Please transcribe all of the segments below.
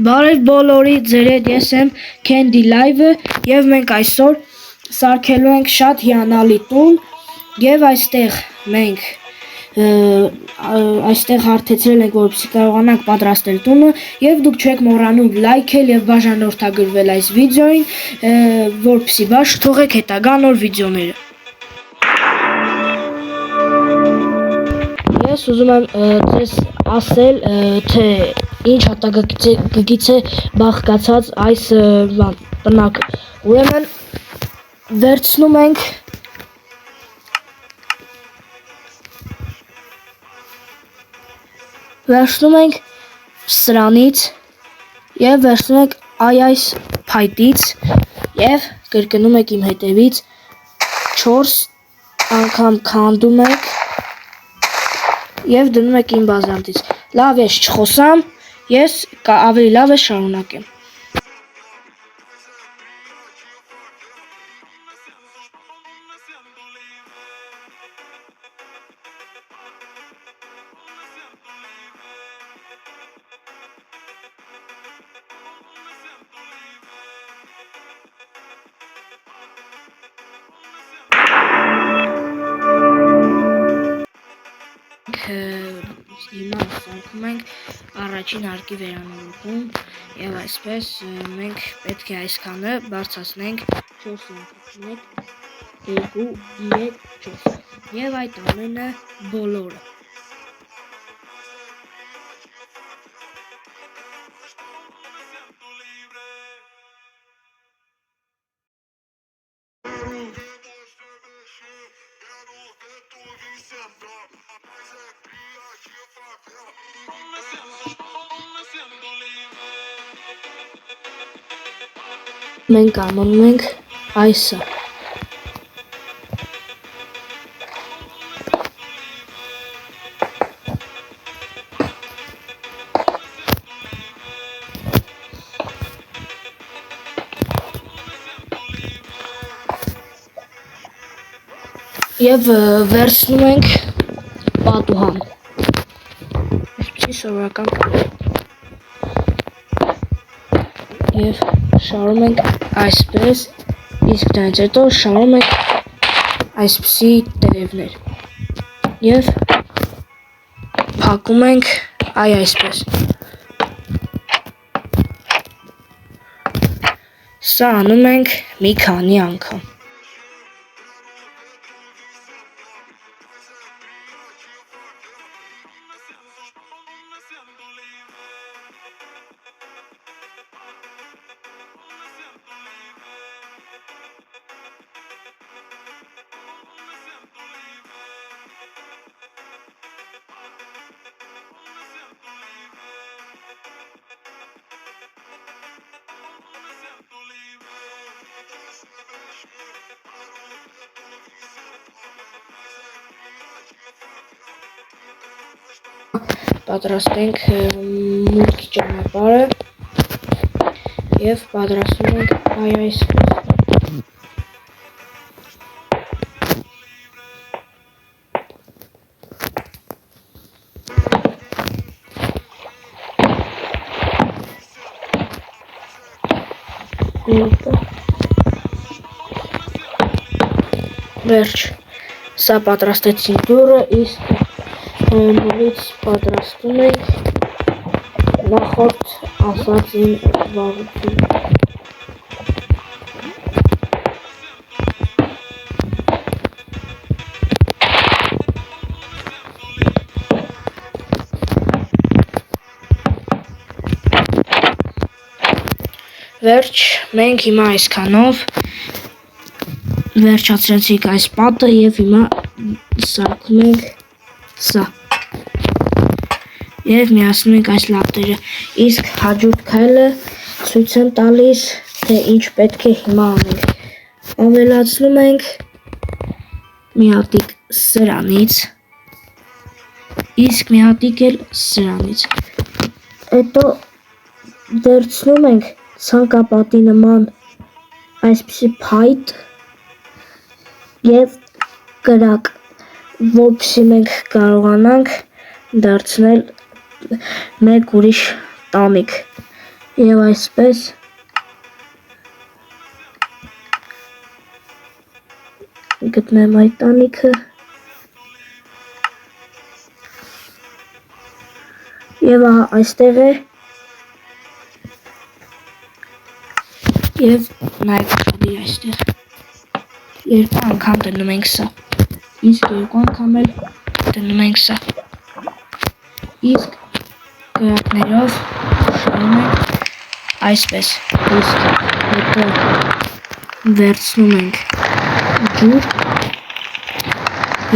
Բարև բոլորի, ձեր հետ ես եմ Candy Live-ը եւ մենք այսօր սարքելու ենք շատ հիանալի տուն եւ այստեղ հարթեցրել ենք, որպեսզի կարողանանք պատրաստել տունը եւ դուք չեք մոռանում լայքել եւ բաժանորդագրվել այս վիդեոին, որպեսզի բաշխ թողեք հետագա նոր վիդեոները։ Ես ուզում եմ ձեզ ասել, թե ինչ հատակագից է բաղկացած այս պնակը։ Ուրեմն վերցնում ենք սրանից եւ վերցնում ենք այս փայտից եւ կրկնում եք իմ հետևից 4 անգամ քանդում եք եւ դնում եք իմ բազանդից։ Լավ է, չխոսամ, ես ավելի լավ է շարունակեմ։ Հիմա սարքում ենք առաջին հարկի վերանորոգում եւ այսպես մենք պետք է այսքանը բարձրացնենք 4 անգամ 1 2 3 4 եւ այդ ամենը բոլորը մենք անում ենք այսը։ Եվ վերցնում ենք պատուհան։ Ինչպիսի սովորական եւ շարում ենք այսպես, իսկ դրանից հետո շարում ենք այսպիսի տերևներ եւ փակում ենք այսպես։ Սա անում ենք մի քանի անգամ։ Պատրաստենք մուտքի ճանապարհը եւ պատրաստում ենք այսպես։ Վերջ, սա պատրաստեցին դուռը, իսկ նորից պատրաստում ենք նախորդ ասածին վարություն։ Վերջ, մենք հիմա այսքանով վերջացրեցինք այս պատը եւ հիմա սարքում ենք սա եւ միացնում ենք այս լապտերը, իսկ հաջորդ քայլը ցույց եմ տալիս, թե ինչ պետք է հիմա անենք։ Ավելացնում ենք մի հատիկ սրանից, իսկ մի հատիկ էլ սրանից։ Հետո վերցնում ենք ցանկապատի նման այսպիսի փայտ եւ կրակ, որպեսզի մենք կարողանանք դարձնել մեկ ուրիշ տանիք Եվ այսպես գտնեմ այդ տանիքը եւ այստեղ է եւ նայեք ուշադիր այստեղ երկու անգամ դնում ենք սա իսկ երկու անգամ էլ դնում ենք սա իսկ կրակներով շարում ենք այսպես իսկ հետո վերցնում ենք ջուր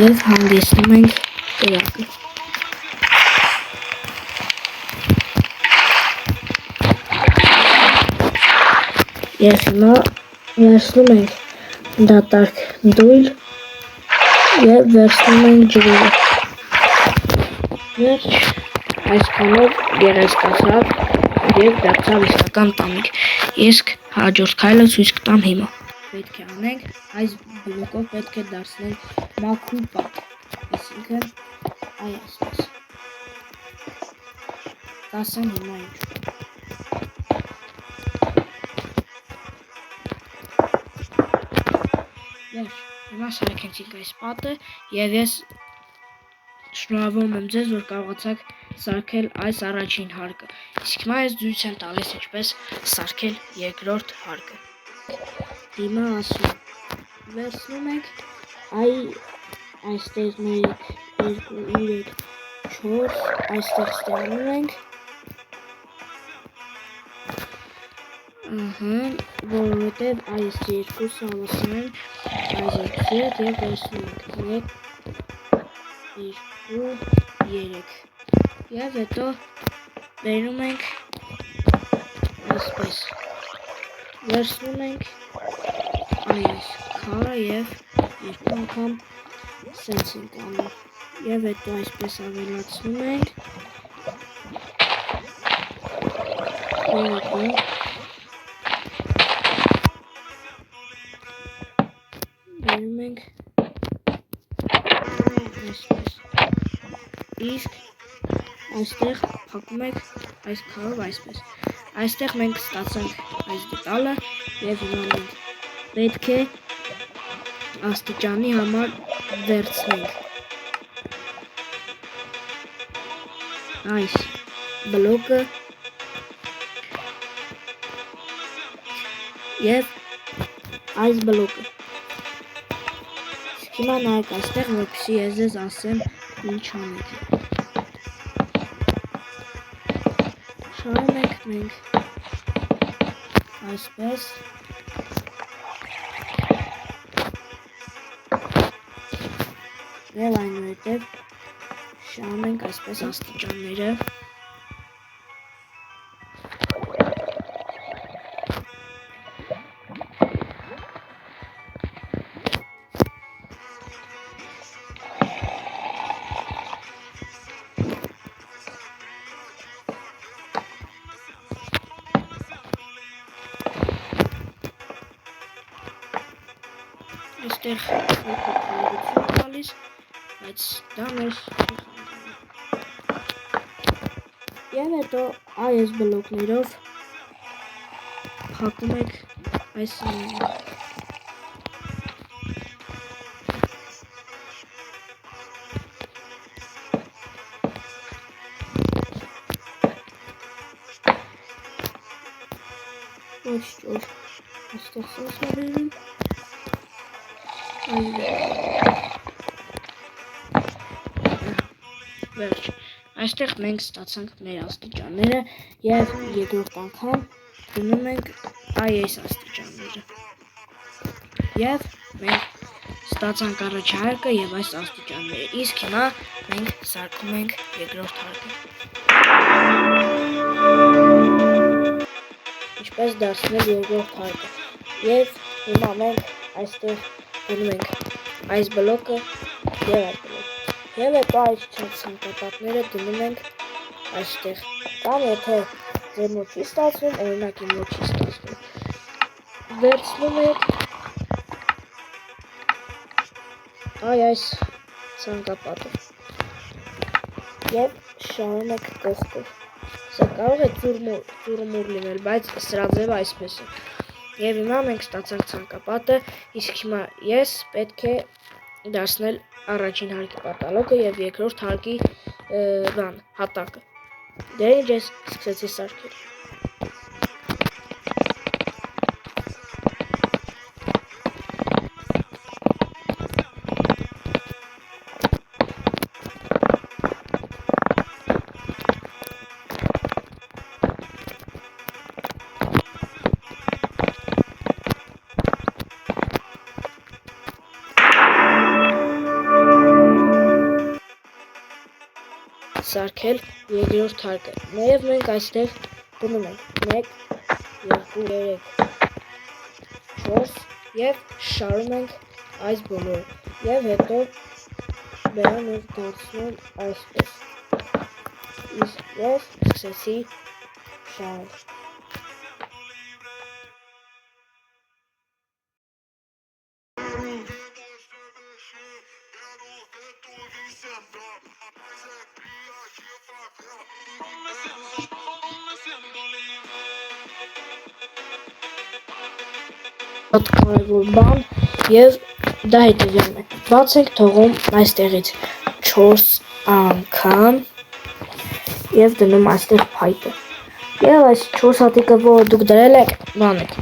եւ հանգեցնում ենք կրակը եւ հիմա վերցնում ենք դատարկ դույլ եւ վերցնում ենք ջուրը վերջ այսքանով գերազգացավ եւ դարձավ իսկական տանիք իսկ հաջորդ քայլը ցույց կտամ հիմա պետք է անենք այս բլոկով պետք է դարձնենք մաքուր պատ այսինքն այ այսպես կասեմ հիմա ինչ հիմա սարքեցինք այս պատը եւ ես շնորհավորում եմ ձեզ որ կարողացաք սարքել այս առաջին հարկը իսկ հիմա ես ցույց եմ տալիս ինչպես սարքել երկրորդ հարկը հիմա ասում վերցնում ենք այստեղ 1 2 3 4 այստեղ ստանում ենք որովհետև այս երկուսը հավասար են այս երկուսի հետ եւ վերցնում ենք 1 2 3 եւ հետո բերում ենք այսպես վերցնում ենք այս քարը եւ երկու անգամ սենց ենք անում եւ հետո այսպես ավելացնում ենք եւ հետո բերում ենք այսպես իսկ այստեղ փակում ենք այս քարով այսպես այստեղ մենք ստացանք այս դետալը եւ հիմա մենք պետք է աստիճանի համար վերցնենք այս բլոկը եւ այս բլոկը հիմա նայեք այստեղ որպեսզի ես ձեզ ասեմ ինչ անեք շարում ենք մենք այսպես եւ այնուհետեւ շարում ենք այսպես աստիճանները այստեղ փոքր տալիս, բայց դա մեզ եւ հետո այս բլոկներով փակում եք այս ոչ այստեղ սենց բերում վերջ այստեղ մենք ստացանք մեր աստիճանները եւ երկրորդ անգամ դնում ենք այս աստիճանները եւ մենք ստացանք առաջին հարկը եւ այս աստիճանները իսկ հիմա մենք սարքում ենք երկրորդ հարկը ինչպես դարձնել երկրորդ հարկը եւ հիմա մենք այստեղ դնում ենք այս բլոկը եւ այս բլոկը եւ հետո այս ցանկապատները դնում ենք այստեղ կամ եթե ձեր մոտ չի ստացվում օրինակ իմ մոտ չի ստացվում վերցնում եք այս ցանկապատը եւ շարում եք կողքով Սա կարող է ծուրմուր լինել, բայց սրա ձևը այսպես է։ Եվ հիմա մենք ստացանք ցանկապատը, իսկ հիմա ես պետք է դարձնել առաջին հարկի պատալոգը եւ երկրորդ հարկի հատակը։ Դե ինչ ես սկսեցի սարքել։ Սարքել երկրորդ հարկը։ Նաև մենք այստեղ դնում ենք 1, 2, 3, 4 եւ շարում ենք այս բոլորը։ Եվ հետո բերում ենք դարձնում այսպես։ Իսկ ես սկսեցի շարել։ Շատ կարևոր բան եւ դա հետեւյալն է։ Բաց ենք թողում այստեղից 4 անգամ եւ դնում այստեղ փայտը։ Եվ այս 4 հատիկը, որ դուք դրել եք, բան եք։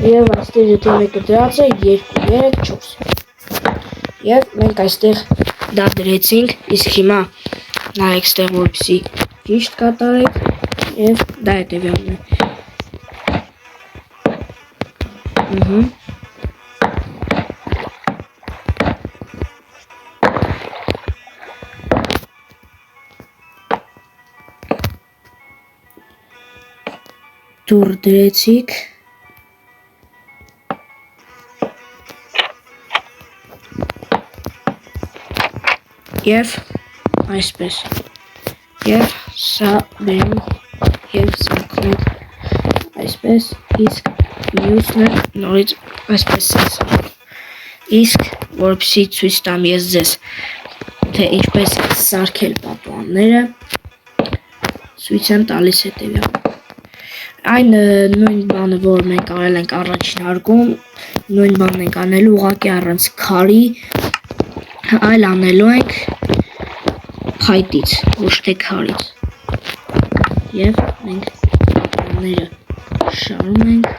Եվ այստեղ եթե մեկը դրած է 2, 3, 4։ Եվ մենք այստեղ դա դրեցինք, իսկ հիմա նայեք այստեղ որպեսզի ճիշտ կատարեք եւ դա հետեւյալն է։ Դուր դրեցիք եւ այսպես եւ սա բերում եւ սարքում այսպես, իսկ մյուսն է նորից այսպես է։ Իսկ որպեսզի ցույց տամ ես ձեզ, թե ինչպես սարքել պատուհանները, ցույց եմ տալիս հետեւյալը։ Այն նույն բանը, որ մենք արել ենք առաջին հարկում, նույն բանն ենք անելու ուղղակի առանց քարի, այլ անելու ենք փայտից, ոչ թե քարից։ Եվ մենք բաները շարում ենք,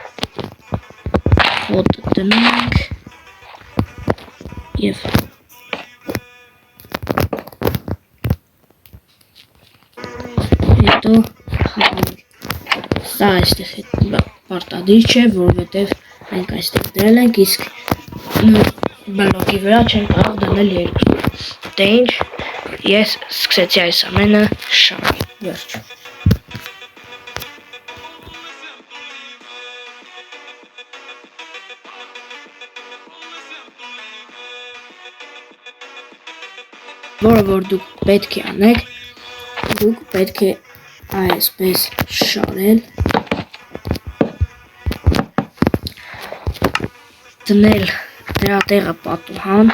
հոտ դնում ենք եւ հետո խաղում ենք։ Սա այստեղ պարտադիր չէ, որովհետև մենք այստեղ դրել ենք, իսկ բլոկի վրա չենք կարող դնել երկրորդ։ Դե ինչ, ես սկսեցի այս ամենը շարել, վերջ։ Որը որ դուք պետք է անեք, դուք պետք է այսպես շարել, դնել դրա տեղը պատուհան,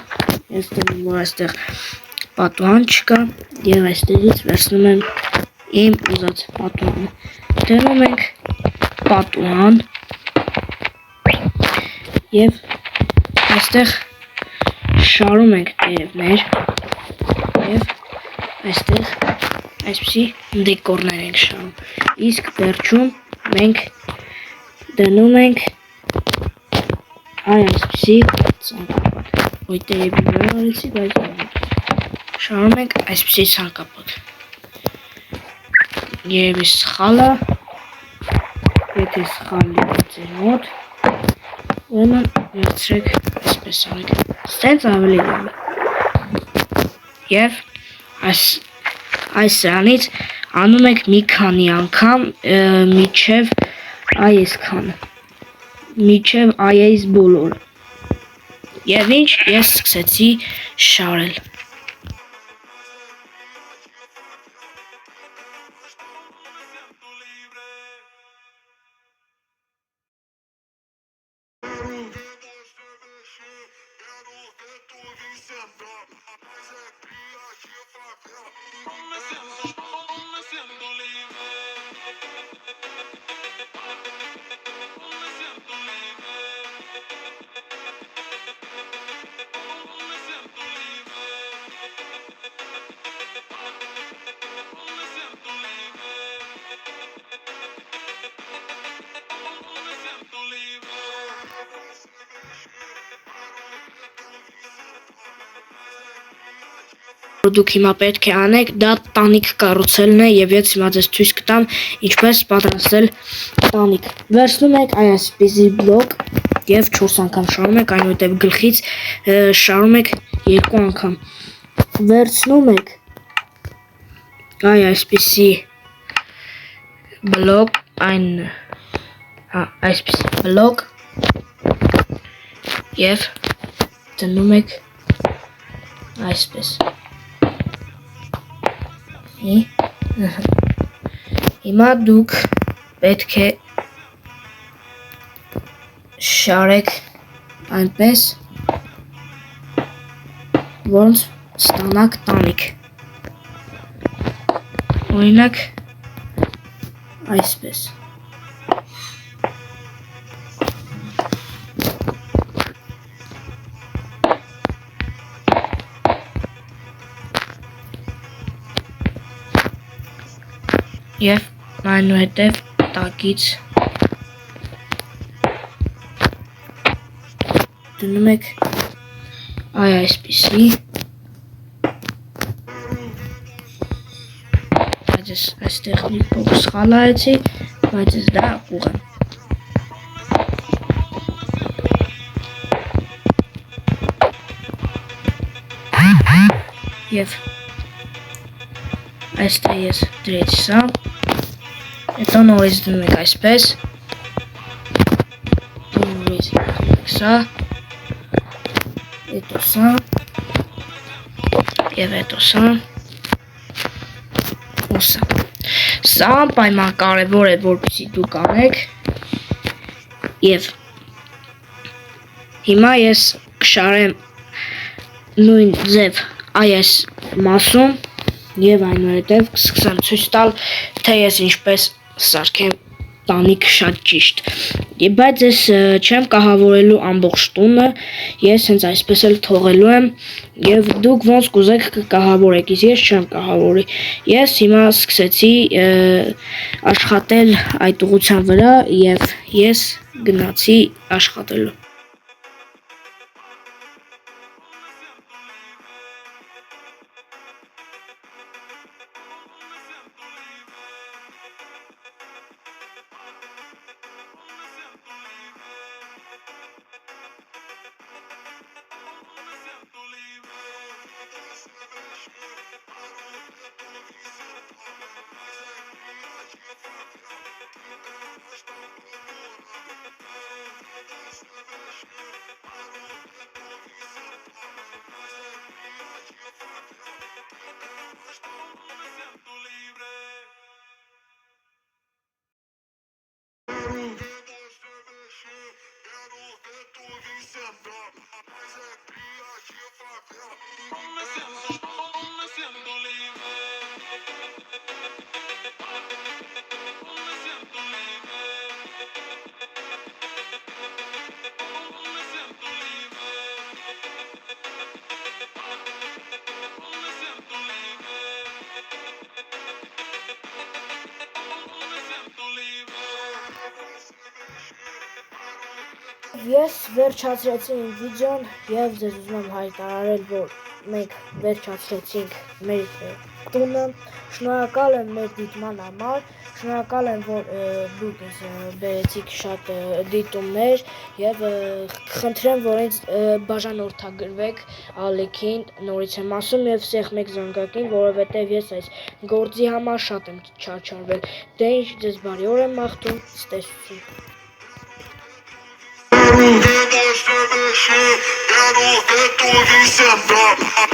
ես դնում որ այստեղ պատուհան չկա եւ այստեղից վերցնում եմ իմ ուզած պատուհանը, դնում ենք պատուհան եւ այստեղ շարում ենք տերևներ եւ այստեղ այսպիսի դեկորներ ենք շարում, իսկ վերջում մենք դնում ենք այսպիսի ցանկապատ, ոյ տերևի վրա արեցի, բայց շարում ենք այսպիսի ցանկապատ։ Երևի սխալ է, եթե սխալ լինի ձեր մոտ, ուրեմն վերցրեք այսպես արեք, ստենց ավելի լավ է։ Եվ այս սրանից անում եք մի քանի անգամ միջև այսքանը, միջև այս բոլորը։ Եվ ինչ, ես սկսեցի շարել։ որ դուք հիմա պետք է անեք, դա տանիք կառուցելն է եւ ես հիմա ձեզ ցույց կտամ ինչպես պատրաստել տանիք։ Վերցնում եք այսպիսի բլոկ եւ 4 անգամ շարում եք, այնուհետեւ գլխից շարում եք 2 անգամ։ Վերցնում եք այսպիսի բլոկ, այսպիսի բլոկ եւ դնում եք այսպես։ Հիմա դուք պետք է շարեք այնպես, որոնց ստանաք տանիք։ Օրինակ այսպես։ Եվ այնուհետև տակից դնում եք այսպիսի, բայց այստեղ մի փոքր սխալ արեցի, բայց դա ուղղ է։ Եվ այստեղ ես դրեցի սա, հետո նորից դնում եք այսպես, նորից դնում եք սա, հետո սա, եւ հետո սա, ու սա։ Սա պայման կարևոր է, որպեսզի դուք անեք, եւ հիմա ես կշարեմ նույն ձև այս մասում եւ այնուհետեւ կսկսեմ ցույց տալ, թե ես ինչպես սարքեմ տանիք շատ ճիշտ։ Բայց ես չեմ կահավորելու ամբողջ տունը, ես հենց այսպես էլ թողելու եմ եւ դուք ոնց կուզեք կկահավորեք, իսկ ես չեմ կահավորի։ Ես հիմա սկսեցի աշխատել այդ ուղղության վրա եւ ես գնացի աշխատելու։ Ես վերջացրեցի իմ վիդեոն եւ ձեզ ուզում եմ հայտարարել, որ մենք վերջացրեցինք մեր տունը։ Շնորհակալ եմ մեր դիտման համար, շնորհակալ եմ, որ դուք ինձ բերեցիք շատ դիտումներ եւ խնդրեմ, որ ինձ բաժանորդագրվեք Ալեքին, նորից եմ ասում եւ սեղ մեկ զանգակին, որովհետեւ ես այս գործի համար շատ եմ չարչարվել։ Դե ինչ ձեզ բարի օր եմ մաղթում, ցտեսություն։ Эту висят, да, а